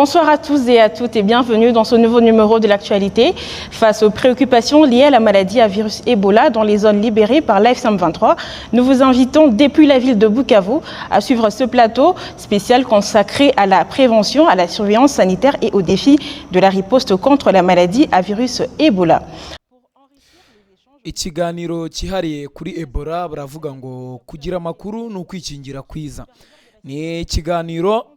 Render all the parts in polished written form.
Bonsoir à tous et à toutes et bienvenue dans ce nouveau numéro de l'actualité. Face aux préoccupations liées à la maladie à virus Ebola dans les zones libérées par l'AFSM 23, nous vous invitons depuis la ville de Bukavu à suivre ce plateau spécial consacré à la prévention, à la surveillance sanitaire et aux défis de la riposte contre la maladie à virus Ebola. Ikiganiro cyihariye kuri Ebola baravuga ngo kugira amakuru no kwikingira kwiza. Ni ikiganiro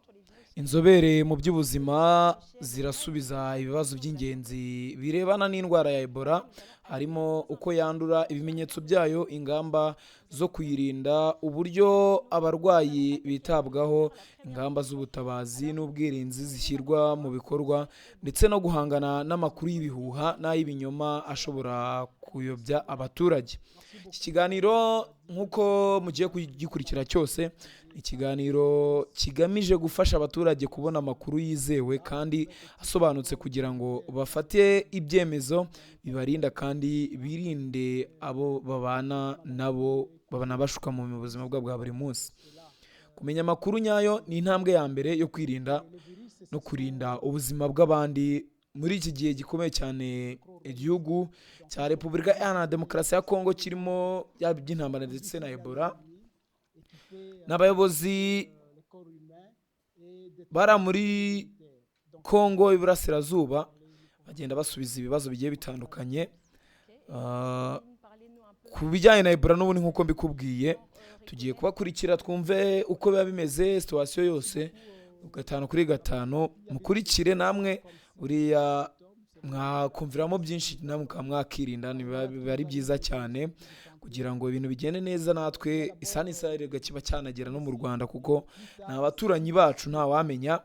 inzobere mu by'ubuzima zirasubiza ibibazo by'ingenzi birebana n'indwara ya Ebola, harimo uko yandura, ibimenyetso byayo, ingamba zo kuyirinda, uburyo abarwayi bitabwaho, ingamba z'ubutabazi n'ubwirinzi zishyirwa mu bikorwa, ndetse no guhangana n'amakuru y'ibihuha n'ay'ibinyoma ashobora kuyobya abaturage. Iki kiganiro nk'uko mugiye kugikurikira cyose, ikiganiro kigamije gufasha abaturage kubona amakuru yizewe kandi asobanutse kugira ngo bafate ibyemezo bibarinda kandi birinde abo babana nabo bashuka mu buzima bwabo bwa buri munsi. Kumenya amakuru nyayo ni intambwe ya mbere yo kwirinda no kurinda ubuzima bw'abandi muri iki gihe gikomeye cyane igihugu cya Repubulika Iharanira Demokarasi ya Kongo kirimo by'intambara ndetse na Ebola. N'abayobozi bara muri Kongo y'Iburasirazuba bagenda basubiza ibibazo bigiye bitandukanye ku bijyanye na Ebola. N'ubundi nk'uko mbikubwiye, tugiye kubakurikira twumve uko biba bimeze situation yose 5 kuri 5. Mukurikire namwe buriya mwakumviramo byinshi, namwe mwakirinda, biba ari byiza cyane kugira ngo ibintu bigende neza. Natwe isani isarega kiba cyanagera no mu Rwanda kuko n'abaturanyi bacu nta wamenya.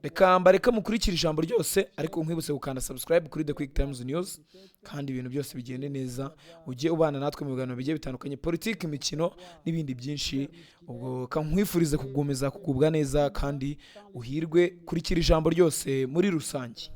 Reka mukurikira ijambo ryose, ariko nkwibutse gukanda subscribe kuri The Quick Times News kandi ibintu byose bigende neza. Ujye ubana natwe mu biganiro bigiye bitandukanye, politiki, imikino n'ibindi byinshi. Ubwo kankwifurize kugumeza kugubwa neza kandi uhirwe. Kurikira ijambo ryose muri rusange.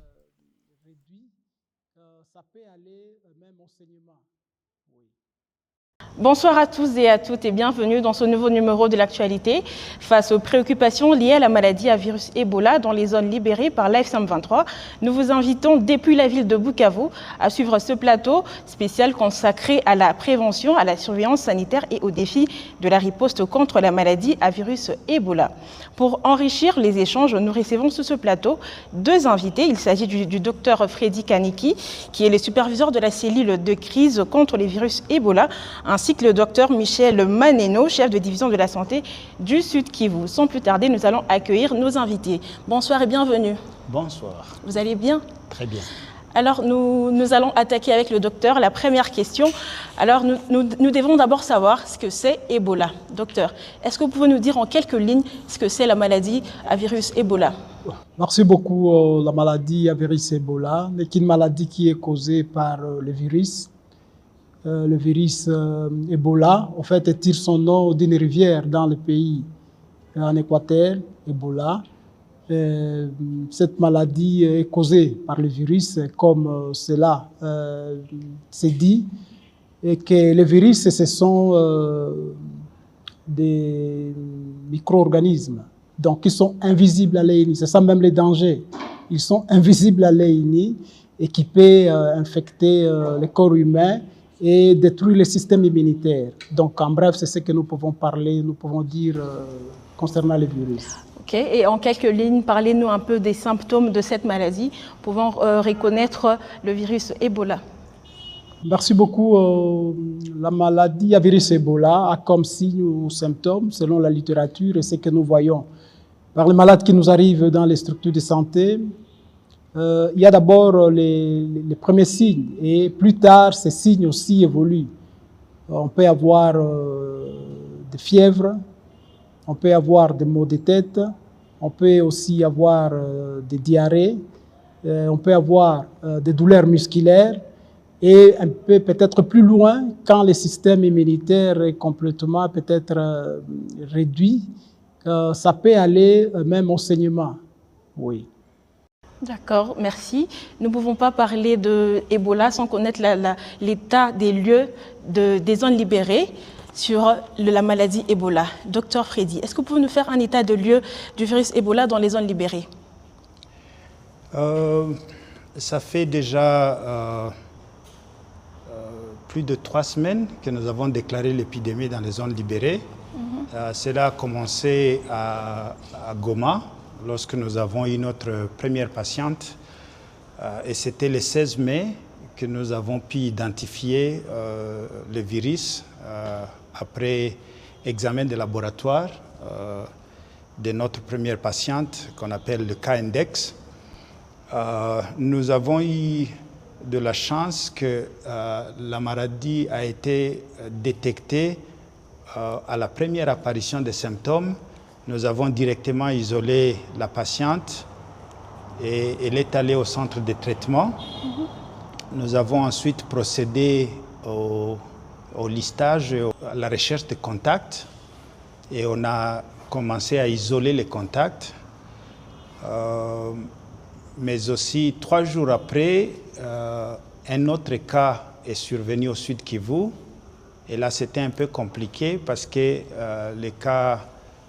Bonsoir à tous et à toutes et bienvenue dans ce nouveau numéro de l'actualité. Face aux préoccupations liées à la maladie à virus Ebola dans les zones libérées par l'AFSM 23, nous vous invitons depuis la ville de Bukavu à suivre ce plateau spécial consacré à la prévention, à la surveillance sanitaire et aux défis de la riposte contre la maladie à virus Ebola. Pour enrichir les échanges, nous recevons sur ce plateau 2 invités. Il s'agit du docteur Freddy Kaniki, qui est le superviseur de la cellule de crise contre les virus Ebola, ainsi que le docteur Michel Maneno, chef de division de la santé du Sud Kivu. Sans plus tarder, nous allons accueillir nos invités. Bonsoir et bienvenue. Bonsoir. Vous allez bien? Très bien. Alors, nous allons attaquer avec le docteur la première question. Alors, nous devons d'abord savoir ce que c'est Ebola. Docteur, est-ce que vous pouvez nous dire en quelques lignes ce que c'est la maladie à virus Ebola? Merci beaucoup. La maladie à virus Ebola n'est qu'une maladie qui est causée par le virus. Le virus Ebola, en fait, tire son nom d'une rivière dans le pays en Équateur, Ebola. Cette maladie est causée par le virus, comme cela s'est dit, et que les virus, ce sont des micro-organismes, donc ils sont invisibles à l'œil nu. C'est ça même le danger. Ils sont invisibles à l'œil nu et qui peuvent infecter le corps humain et détruire le système immunitaire. Donc, en bref, c'est ce que nous pouvons parler, nous pouvons dire concernant le virus. Ok, et en quelques lignes, parlez-nous un peu des symptômes de cette maladie, pouvant reconnaître le virus Ebola. Merci beaucoup. La maladie à virus Ebola a comme signe ou symptômes, selon la littérature et ce que nous voyons par les malades qui nous arrivent dans les structures de santé. Il y a d'abord les premiers signes et plus tard, ces signes aussi évoluent. On peut avoir des fièvres, on peut avoir des maux de tête, on peut aussi avoir des diarrhées, on peut avoir des douleurs musculaires et un peu peut-être plus loin, quand le système immunitaire est complètement peut-être réduit, ça peut aller même au saignement. Oui. D'accord, merci. Nous ne pouvons pas parler de Ebola sans connaître l'état des lieux des zones libérées sur la maladie Ebola. Docteur Freddy, est-ce que vous pouvez nous faire un état de lieu du virus Ebola dans les zones libérées? Ça fait déjà plus de 3 semaines que nous avons déclaré l'épidémie dans les zones libérées. Cela a commencé à Goma, lorsque nous avons eu notre première patiente. Et c'était le 16 mai que nous avons pu identifier le virus après examen de laboratoire de notre première patiente, qu'on appelle le cas index. Nous avons eu de la chance que la maladie a été détectée à la première apparition des symptômes. Nous avons directement isolé la patiente et elle est allée au centre de traitement. Nous avons ensuite procédé au listage, à la recherche de contacts et on a commencé à isoler les contacts. Mais aussi 3 jours après, un autre cas est survenu au Sud Kivu. Et là, c'était un peu compliqué parce que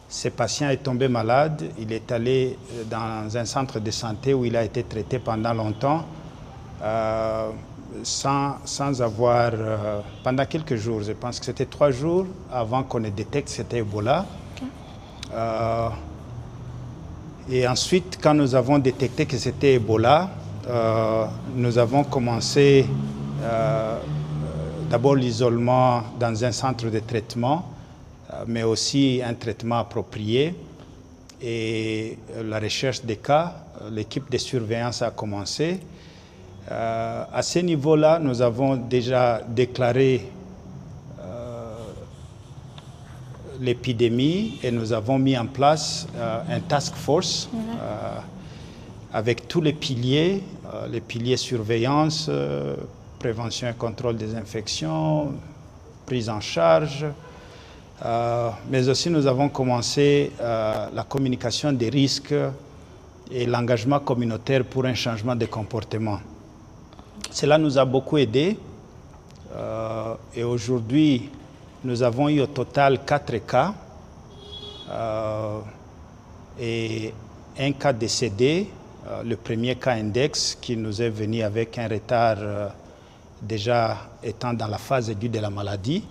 ce patient est tombé malade. Il est allé dans un centre de santé où il a été traité pendant longtemps, sans avoir, pendant quelques jours, je pense que c'était 3 jours avant qu'on ne détecte que c'était Ebola. Okay. Et ensuite, quand nous avons détecté que c'était Ebola, nous avons commencé d'abord l'isolement dans un centre de traitement, mais aussi un traitement approprié. Et la recherche des cas, l'équipe de surveillance a commencé. À ce niveau-là, nous avons déjà déclaré l'épidémie et nous avons mis en place un task force avec tous les piliers surveillance, prévention et contrôle des infections, prise en charge, mais aussi nous avons commencé la communication des risques et l'engagement communautaire pour un changement de comportement. Cela nous a beaucoup aidé et aujourd'hui, nous avons eu au total 4 cas et un cas décédé, le premier cas index qui nous est venu avec un retard déjà étant dans la phase aiguë de la maladie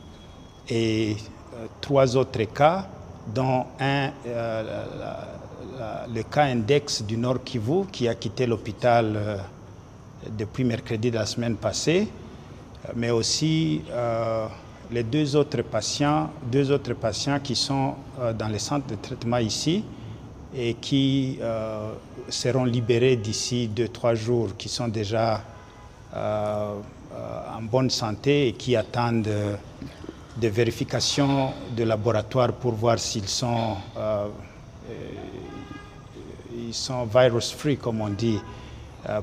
et 3 autres cas, dont le cas index du Nord Kivu qui a quitté l'hôpital depuis mercredi de la semaine passée, mais aussi les 2 autres patients qui sont dans les centres de traitement ici et qui seront libérés d'ici 2-3 jours, qui sont déjà en bonne santé et qui attendent des vérifications de laboratoire pour voir s'ils sont virus-free, comme on dit,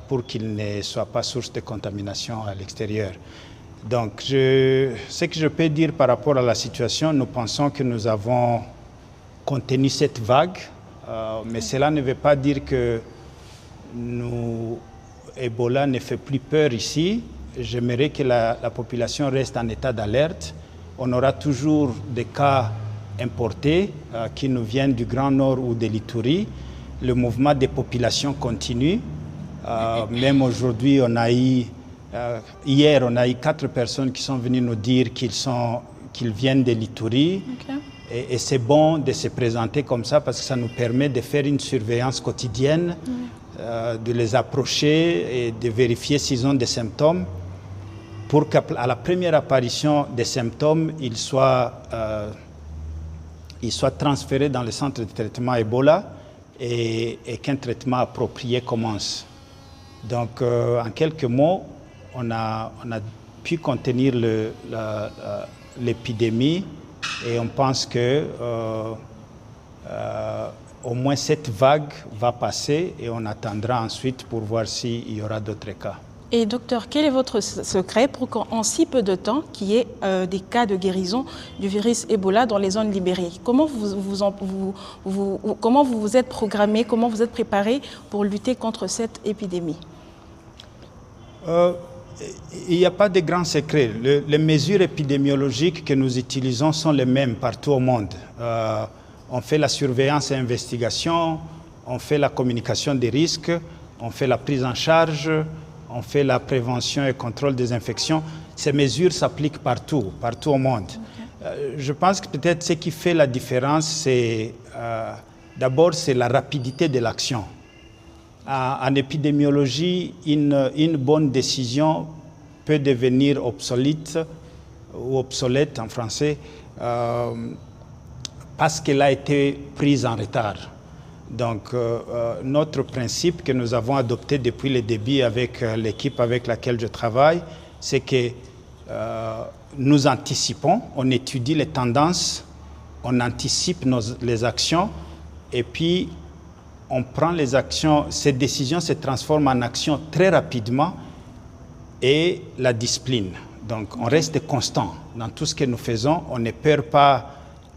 pour qu'ils ne soient pas source de contamination à l'extérieur. Donc, ce que je peux dire par rapport à la situation, nous pensons que nous avons contenu cette vague, mais cela ne veut pas dire que Ebola ne fait plus peur ici. J'aimerais que la population reste en état d'alerte. On aura toujours des cas importés qui nous viennent du Grand Nord ou de l'Ituri. Le mouvement des populations continue. Même aujourd'hui, hier, on a eu 4 personnes qui sont venues nous dire qu'ils viennent de l'Ituri. Okay. Et c'est bon de se présenter comme ça parce que ça nous permet de faire une surveillance quotidienne, de les approcher et de vérifier s'ils ont des symptômes pour qu'à la première apparition des symptômes, ils soient transférés dans le centre de traitement Ebola et qu'un traitement approprié commence. Donc, en quelques mots, on a pu contenir l'épidémie et on pense que au moins cette vague va passer et on attendra ensuite pour voir s'il y aura d'autres cas. Et docteur, quel est votre secret pour qu'en si peu de temps, qu'il y ait des cas de guérison du virus Ebola dans les zones libérées? Comment vous vous êtes programmé, comment vous êtes préparé pour lutter contre cette épidémie? Il n'y a pas de grand secret. Les mesures épidémiologiques que nous utilisons sont les mêmes partout au monde. On fait la surveillance et investigation, on fait la communication des risques, on fait la prise en charge, on fait la prévention et contrôle des infections. Ces mesures s'appliquent partout au monde. Je pense que peut-être ce qui fait la différence, c'est d'abord c'est la rapidité de l'action. En épidémiologie, une bonne décision peut devenir obsolète ou obsolète en français parce qu'elle a été prise en retard. Donc notre principe que nous avons adopté depuis le début avec l'équipe avec laquelle je travaille, c'est que nous anticipons, on étudie les tendances, on anticipe les actions et puis on prend les actions, ces décisions se transforment en actions très rapidement et la discipline. Donc on reste constant dans tout ce que nous faisons, on ne perd pas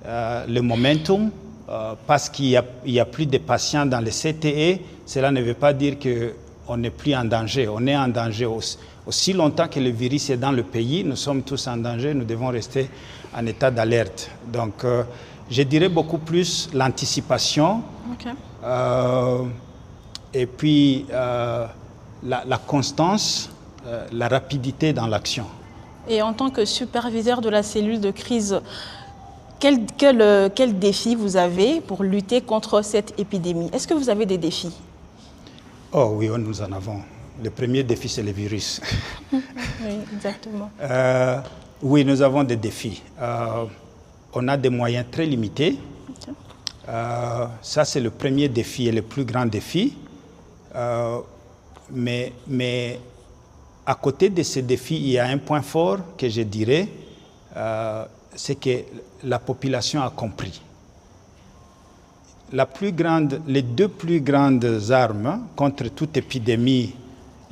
le momentum parce qu'il y a plus de patients dans les CTE, cela ne veut pas dire qu'on n'est plus en danger, on est en danger aussi longtemps que le virus est dans le pays, nous sommes tous en danger, nous devons rester en état d'alerte. Donc je dirais beaucoup plus l'anticipation. Okay. Et puis la constance, la rapidité dans l'action. Et en tant que superviseur de la cellule de crise, quel défi vous avez pour lutter contre cette épidémie? Est-ce que vous avez des défis? Oh oui, nous en avons. Le premier défi, c'est le virus. Oui, exactement. Oui, nous avons des défis. On a des moyens très limités. Okay. Ça, c'est le premier défi et le plus grand défi. Mais à côté de ces défis, il y a un point fort que je dirais, c'est que la population a compris. Les deux plus grandes armes contre toute épidémie,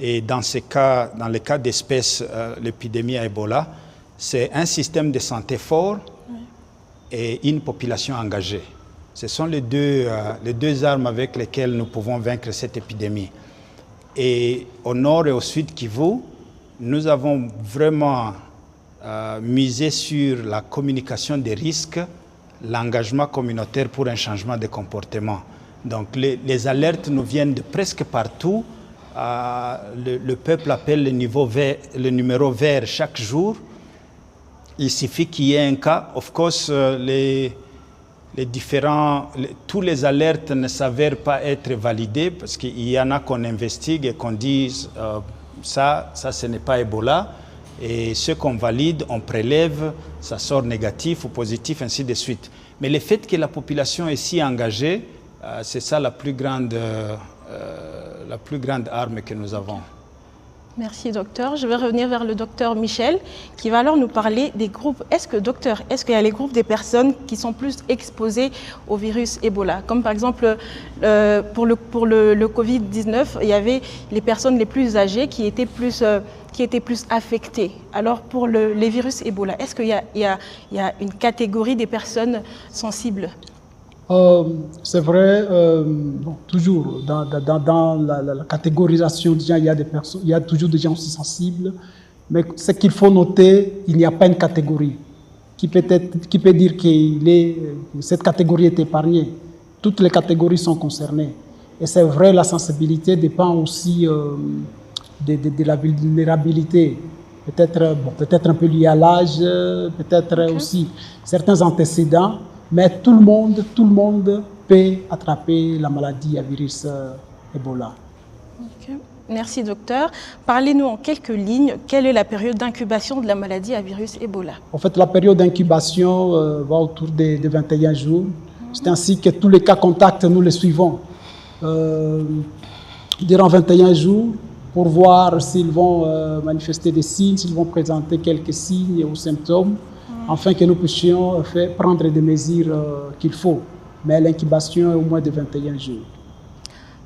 et dans le cas d'espèce, l'épidémie à Ebola, c'est un système de santé fort et une population engagée. Ce sont les deux armes avec lesquelles nous pouvons vaincre cette épidémie. Et au nord et au sud Kivu, nous avons vraiment misé sur la communication des risques, l'engagement communautaire pour un changement de comportement. Donc les alertes nous viennent de presque partout. Le peuple appelle le numéro vert chaque jour. Il suffit qu'il y ait un cas. Of course, tous les alertes ne s'avèrent pas être validées parce qu'il y en a qu'on investigue et qu'on dit ça ce n'est pas Ebola. Et ce qu'on valide, on prélève, ça sort négatif ou positif, ainsi de suite. Mais le fait que la population est si engagée, c'est ça la plus grande arme que nous avons. Merci, docteur. Je vais revenir vers le docteur Michel, qui va alors nous parler des groupes. Est-ce qu'il y a les groupes des personnes qui sont plus exposées au virus Ebola? Comme par exemple, pour le Covid-19, il y avait les personnes les plus âgées qui étaient plus affectées. Alors, pour les virus Ebola, est-ce qu'il y a une catégorie des personnes sensibles? C'est vrai, toujours dans la catégorisation des gens, il y a toujours des gens aussi sensibles, mais ce qu'il faut noter, il n'y a pas une catégorie qui peut dire que cette catégorie est épargnée. Toutes les catégories sont concernées. Et c'est vrai, la sensibilité dépend aussi de la vulnérabilité. Peut-être un peu lié à l'âge, peut-être aussi certains antécédents. Mais tout le monde peut attraper la maladie à virus Ebola. Okay. Merci, docteur. Parlez-nous en quelques lignes, quelle est la période d'incubation de la maladie à virus Ebola? En fait, la période d'incubation va autour de 21 jours. C'est ainsi que tous les cas contacts, nous les suivons durant 21 jours pour voir s'ils vont manifester des signes, s'ils vont présenter quelques signes ou symptômes, afin que nous puissions prendre des mesures qu'il faut. Mais l'incubation est au moins de 21 jours.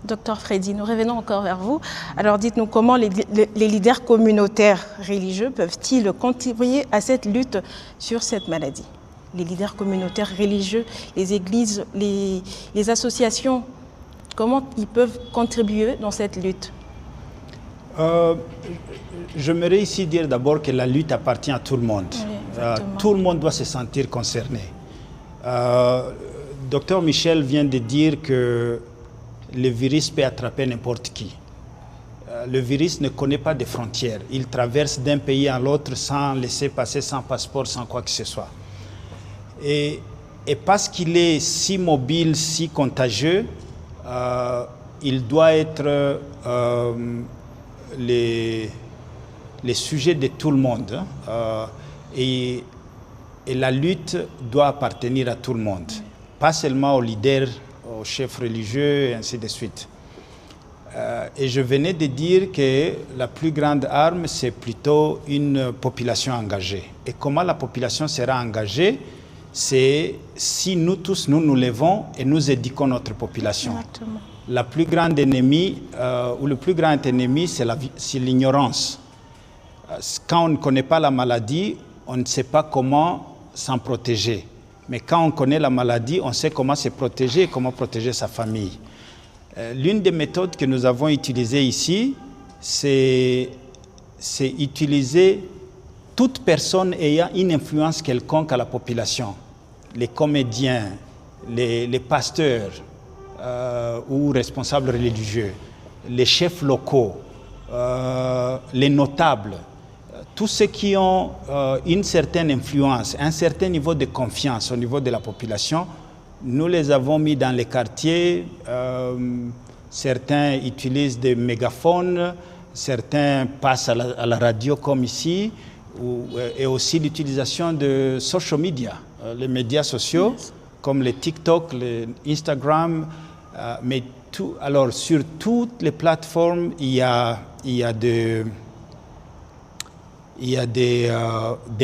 Docteur Freddy, nous revenons encore vers vous. Alors dites-nous comment les leaders communautaires religieux peuvent-ils contribuer à cette lutte sur cette maladie? Les leaders communautaires religieux, les églises, les associations, comment ils peuvent contribuer dans cette lutte? J'aimerais ici dire d'abord que la lutte appartient à tout le monde. Oui, tout le monde doit se sentir concerné. Docteur Michel vient de dire que le virus peut attraper n'importe qui. le virus ne connaît pas de frontières. Il traverse d'un pays à l'autre sans laisser passer, sans passeport, sans quoi que ce soit. Et parce qu'il est si mobile, si contagieux, il doit être les sujets de tout le monde. Et la lutte doit appartenir à tout le monde. Pas seulement aux leaders, aux chefs religieux, et ainsi de suite. Et je venais de dire que la plus grande arme, c'est plutôt une population engagée. Et comment la population sera engagée? C'est si nous tous, nous levons et nous éduquons notre population. Exactement. La plus grande ennemie, ou le plus grand ennemi, c'est l'ignorance. Quand on ne connaît pas la maladie, on ne sait pas comment s'en protéger. Mais quand on connaît la maladie, on sait comment se protéger et comment protéger sa famille. L'une des méthodes que nous avons utilisées ici, c'est utiliser toute personne ayant une influence quelconque à la population. Les comédiens, les pasteurs ou responsables religieux, les chefs locaux, les notables, tous ceux qui ont une certaine influence, un certain niveau de confiance au niveau de la population, nous les avons mis dans les quartiers. Certains utilisent des mégaphones, certains passent à la radio comme ici, et aussi l'utilisation de social media, les médias sociaux, comme les TikTok, les Instagram, mais alors sur toutes les plateformes, il y a des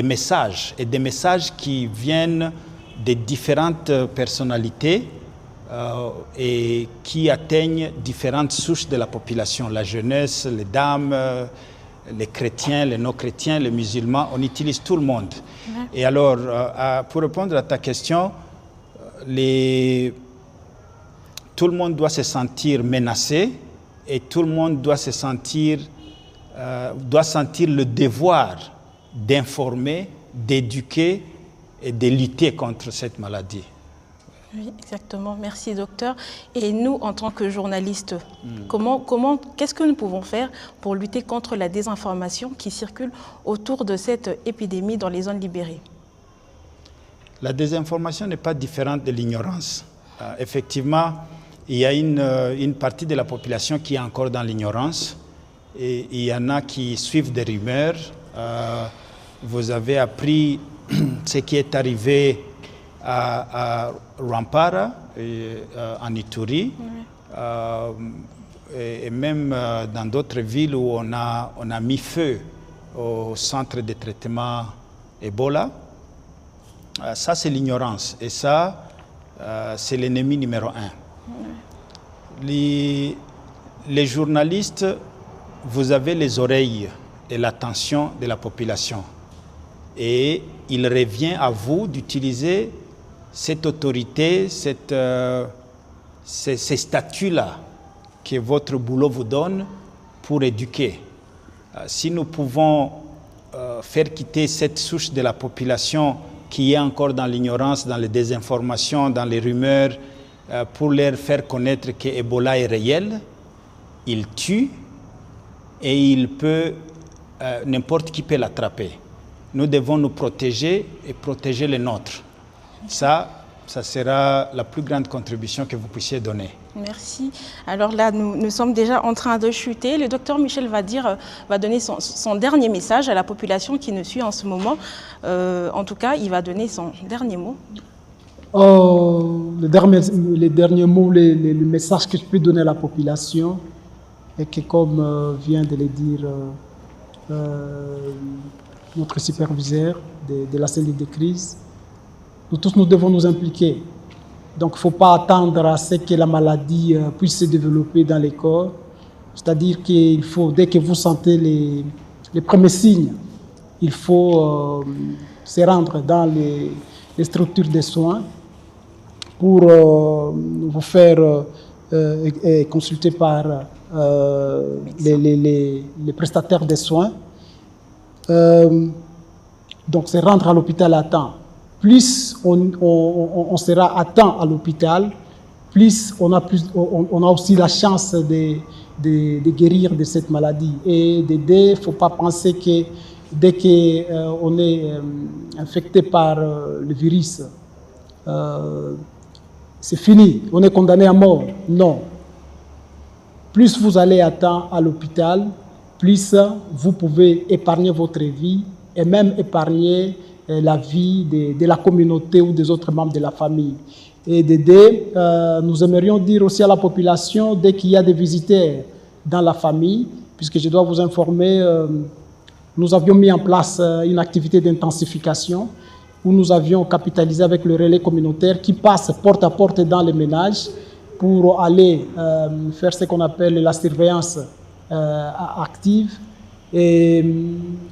messages, et des messages qui viennent de différentes personnalités et qui atteignent différentes souches de la population, la jeunesse, les dames, les chrétiens, les non-chrétiens, les musulmans, on utilise tout le monde. Et alors, pour répondre à ta question, tout le monde doit se sentir menacé et tout le monde doit sentir le devoir d'informer, d'éduquer et de lutter contre cette maladie. Oui, exactement. Merci, docteur. Et nous, en tant que journalistes, qu'est-ce que nous pouvons faire pour lutter contre la désinformation qui circule autour de cette épidémie dans les zones libérées? La désinformation n'est pas différente de l'ignorance. Effectivement, il y a une partie de la population qui est encore dans l'ignorance et il y en a qui suivent des rumeurs. Vous avez appris ce qui est arrivé à Rwampara, en Ituri, et même dans d'autres villes où on a mis feu au centre de traitement Ebola. Ça, c'est l'ignorance. Et ça, c'est l'ennemi numéro 1. Les journalistes, vous avez les oreilles et l'attention de la population. Et il revient à vous d'utiliser cette autorité, ces statuts-là que votre boulot vous donne pour éduquer. Si nous pouvons faire quitter cette souche de la population qui est encore dans l'ignorance, dans les désinformations, dans les rumeurs, pour leur faire connaître que Ebola est réel, il tue et n'importe qui peut l'attraper. Nous devons nous protéger et protéger les nôtres. Ça sera la plus grande contribution que vous puissiez donner. Merci. Alors là, nous sommes déjà en train de chuter. Le docteur Michel va donner son dernier message à la population qui nous suit en ce moment. En tout cas, il va donner son dernier mot. Les derniers mots, le message que je peux donner à la population est que, comme vient de le dire notre superviseur de la cellule de crise, nous tous nous devons nous impliquer. Donc il ne faut pas attendre à ce que la maladie puisse se développer dans les corps. C'est-à-dire qu'il faut, dès que vous sentez les premiers signes, il faut se rendre dans les structures de soins pour vous faire consulter par les prestataires de soins. Donc c'est rendre à l'hôpital à temps. Plus on sera à temps à l'hôpital, plus on a aussi la chance de guérir de cette maladie. Et d'aider, il ne faut pas penser que dès qu'on est infecté par le virus, c'est fini, on est condamné à mort. Non. Plus vous allez à temps à l'hôpital, plus vous pouvez épargner votre vie et même épargner la vie de la communauté ou des autres membres de la famille. Et d'aider, nous aimerions dire aussi à la population, dès qu'il y a des visiteurs dans la famille, puisque je dois vous informer, nous avions mis en place une activité d'intensification où nous avions capitalisé avec le relais communautaire qui passe porte à porte dans les ménages pour aller faire ce qu'on appelle la surveillance active. Et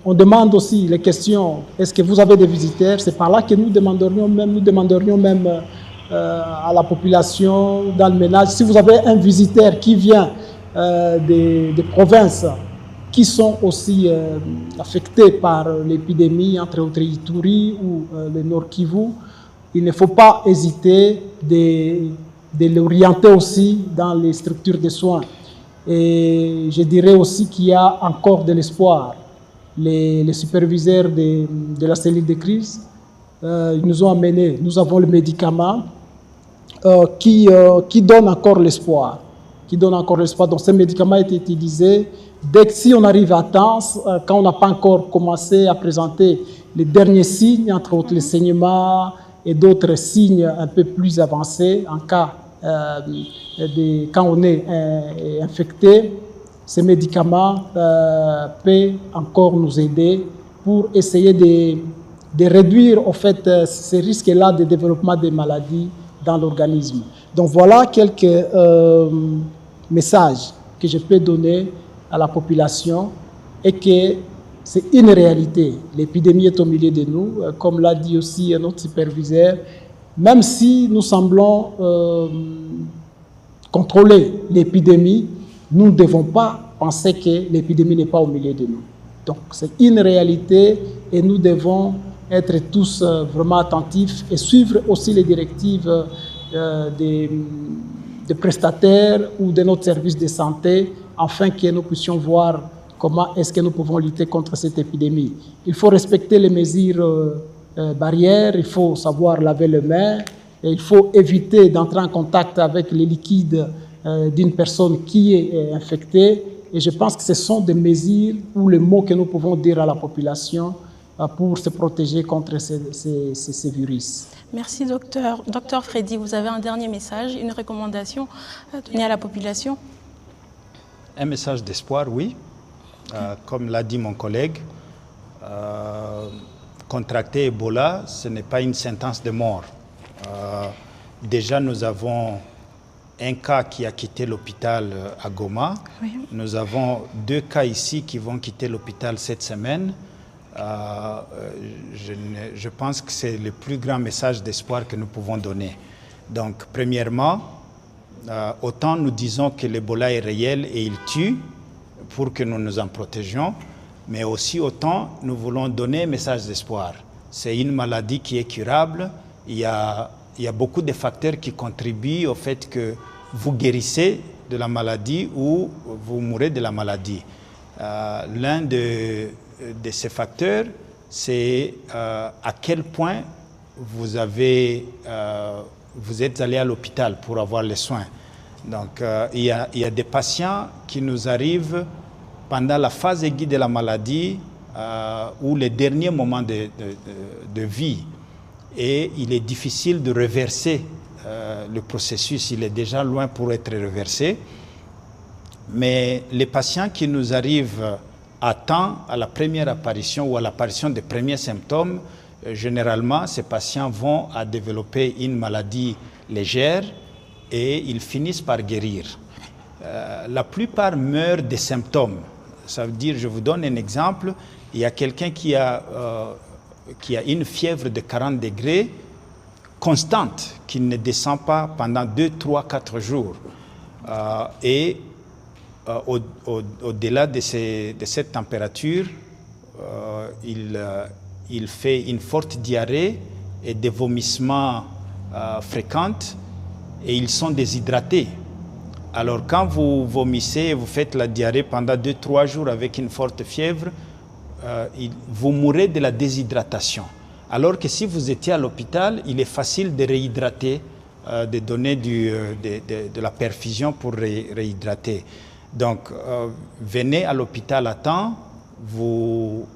on demande aussi les questions, est-ce que vous avez des visiteurs? C'est par là que nous demanderions même à la population dans le ménage, si vous avez un visiteur qui vient des provinces qui sont aussi affectées par l'épidémie, entre autres Ituri ou le Nord Kivu, il ne faut pas hésiter de l'orienter aussi dans les structures de soins. Et je dirais aussi qu'il y a encore de l'espoir. Les superviseurs de la cellule de crise ils nous ont amené, nous avons le médicament qui donne encore l'espoir. Donc ce médicament a été utilisé dès que si on arrive à temps, quand on n'a pas encore commencé à présenter les derniers signes, entre autres les saignements et d'autres signes un peu plus avancés en cas quand on est infecté, ces médicaments peuvent encore nous aider pour essayer de réduire en fait ces risques-là de développement des maladies dans l'organisme. Donc voilà quelques messages que je peux donner à la population et que c'est une réalité. L'épidémie est au milieu de nous, comme l'a dit aussi notre superviseur. Même si nous semblons contrôler l'épidémie, nous ne devons pas penser que l'épidémie n'est pas au milieu de nous. Donc c'est une réalité et nous devons être tous vraiment attentifs et suivre aussi les directives des prestataires ou de notre service de santé afin que nous puissions voir comment est-ce que nous pouvons lutter contre cette épidémie. Il faut respecter les mesures barrières, il faut savoir laver les mains, et il faut éviter d'entrer en contact avec les liquides d'une personne qui est infectée. Et je pense que ce sont des mesures ou les mots que nous pouvons dire à la population pour se protéger contre ces virus. Merci, docteur. Docteur Freddy, vous avez un dernier message, une recommandation à donner à la population? Un message d'espoir, oui. Comme l'a dit mon collègue, contracter Ebola, ce n'est pas une sentence de mort. Déjà, nous avons un cas qui a quitté l'hôpital à Goma. Oui. Nous avons 2 cas ici qui vont quitter l'hôpital cette semaine. Je pense que c'est le plus grand message d'espoir que nous pouvons donner. Donc, premièrement, autant nous disons que l'Ebola est réel et il tue pour que nous nous en protégions, mais aussi autant nous voulons donner un message d'espoir. C'est une maladie qui est curable. Il y a beaucoup de facteurs qui contribuent au fait que vous guérissez de la maladie ou vous mourrez de la maladie. L'un de ces facteurs, c'est à quel point vous êtes allé à l'hôpital pour avoir les soins. Donc, il y a des patients qui nous arrivent pendant la phase aiguë de la maladie ou les derniers moments de vie. Et il est difficile de reverser le processus, il est déjà loin pour être reversé. Mais les patients qui nous arrivent à temps, à la première apparition ou à l'apparition des premiers symptômes, généralement, ces patients vont à développer une maladie légère et ils finissent par guérir. La plupart meurent des symptômes. Ça veut dire, je vous donne un exemple, il y a quelqu'un qui a une fièvre de 40 degrés constante, qui ne descend pas pendant 2, 3, 4 jours. Au-delà de cette température, il fait une forte diarrhée et des vomissements fréquents et ils sont déshydratés. Alors quand vous vomissez et vous faites la diarrhée pendant 2-3 jours avec une forte fièvre, vous mourrez de la déshydratation. Alors que si vous étiez à l'hôpital, il est facile de réhydrater, de donner de la perfusion pour réhydrater. Donc, venez à l'hôpital à temps, vous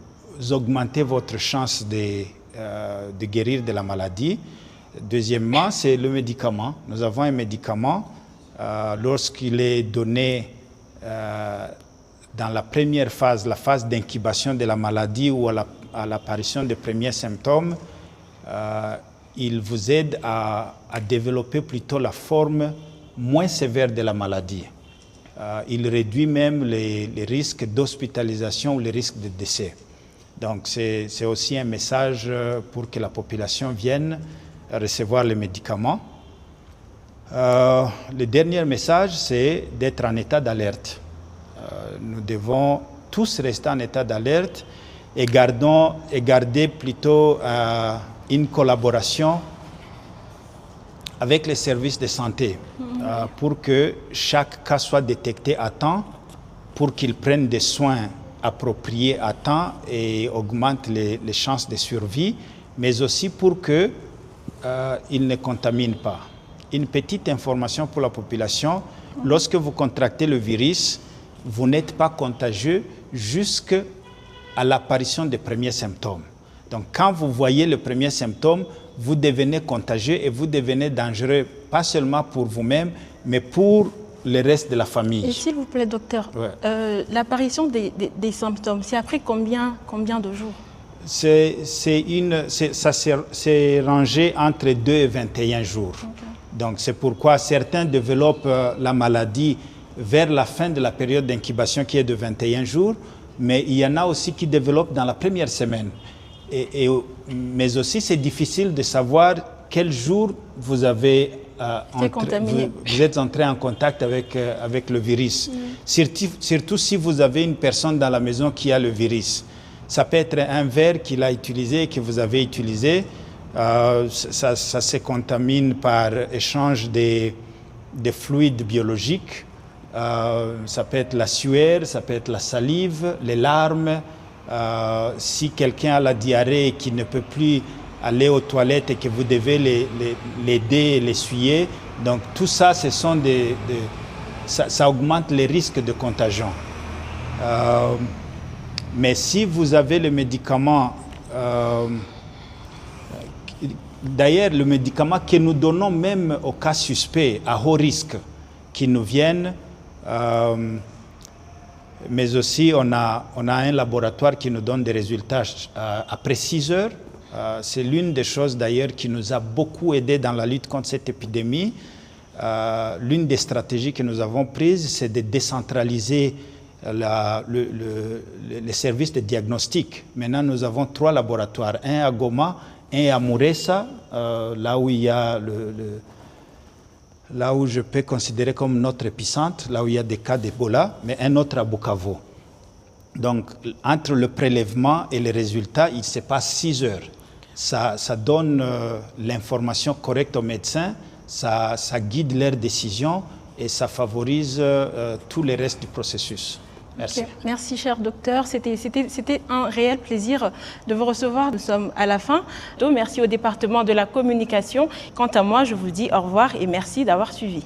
augmentez votre chance de guérir de la maladie. Deuxièmement, c'est le médicament. Nous avons un médicament, lorsqu'il est donné dans la première phase, la phase d'incubation de la maladie ou à l'apparition des premiers symptômes, il vous aide à développer plutôt la forme moins sévère de la maladie. Il réduit même les risques d'hospitalisation ou les risques de décès. Donc c'est aussi un message pour que la population vienne recevoir les médicaments. Le dernier message, c'est d'être en état d'alerte. Nous devons tous rester en état d'alerte et garder plutôt une collaboration avec les services de santé pour que chaque cas soit détecté à temps, pour qu'ils prennent des soins appropriés à temps et augmentent les chances de survie, mais aussi pour qu'ils ne contaminent pas. Une petite information pour la population, lorsque vous contractez le virus, vous n'êtes pas contagieux jusqu'à l'apparition des premiers symptômes. Donc quand vous voyez le premier symptôme, vous devenez contagieux et vous devenez dangereux, pas seulement pour vous-même, mais pour le reste de la famille. Et s'il vous plaît, docteur, l'apparition des symptômes, c'est après combien de jours? C'est rangé entre 2 et 21 jours. Okay. Donc c'est pourquoi certains développent la maladie vers la fin de la période d'incubation qui est de 21 jours, mais il y en a aussi qui développent dans la première semaine. Mais aussi c'est difficile de savoir quel jour vous avez vous êtes entré en contact avec le virus. Surtout si vous avez une personne dans la maison qui a le virus. Ça peut être un verre qu'il a utilisé, que vous avez utilisé. Ça se contamine par échange des fluides biologiques. Ça peut être la sueur, ça peut être la salive, les larmes. Si quelqu'un a la diarrhée et qui ne peut plus aller aux toilettes et que vous devez l'aider, l'essuyer, donc tout ça, ça augmente les risques de contagion. Mais si vous avez le médicament, d'ailleurs le médicament que nous donnons même aux cas suspects, à haut risque, qui nous viennent, mais aussi on a un laboratoire qui nous donne des résultats après 6 heures. C'est l'une des choses d'ailleurs qui nous a beaucoup aidé dans la lutte contre cette épidémie. L'une des stratégies que nous avons prises, c'est de décentraliser les services de diagnostic. Maintenant, nous avons 3 laboratoires, un à Goma, un à Muresa, là où il y a là où je peux considérer comme notre épicentre, là où il y a des cas d'Ebola, mais un autre à Bukavu. Donc, entre le prélèvement et les résultats, il se passe 6 heures. Ça donne l'information correcte aux médecins, ça guide leurs décisions et ça favorise tout le reste du processus. Merci. Okay. Merci, cher docteur. C'était un réel plaisir de vous recevoir. Nous sommes à la fin. Donc, merci au département de la communication. Quant à moi, je vous dis au revoir et merci d'avoir suivi.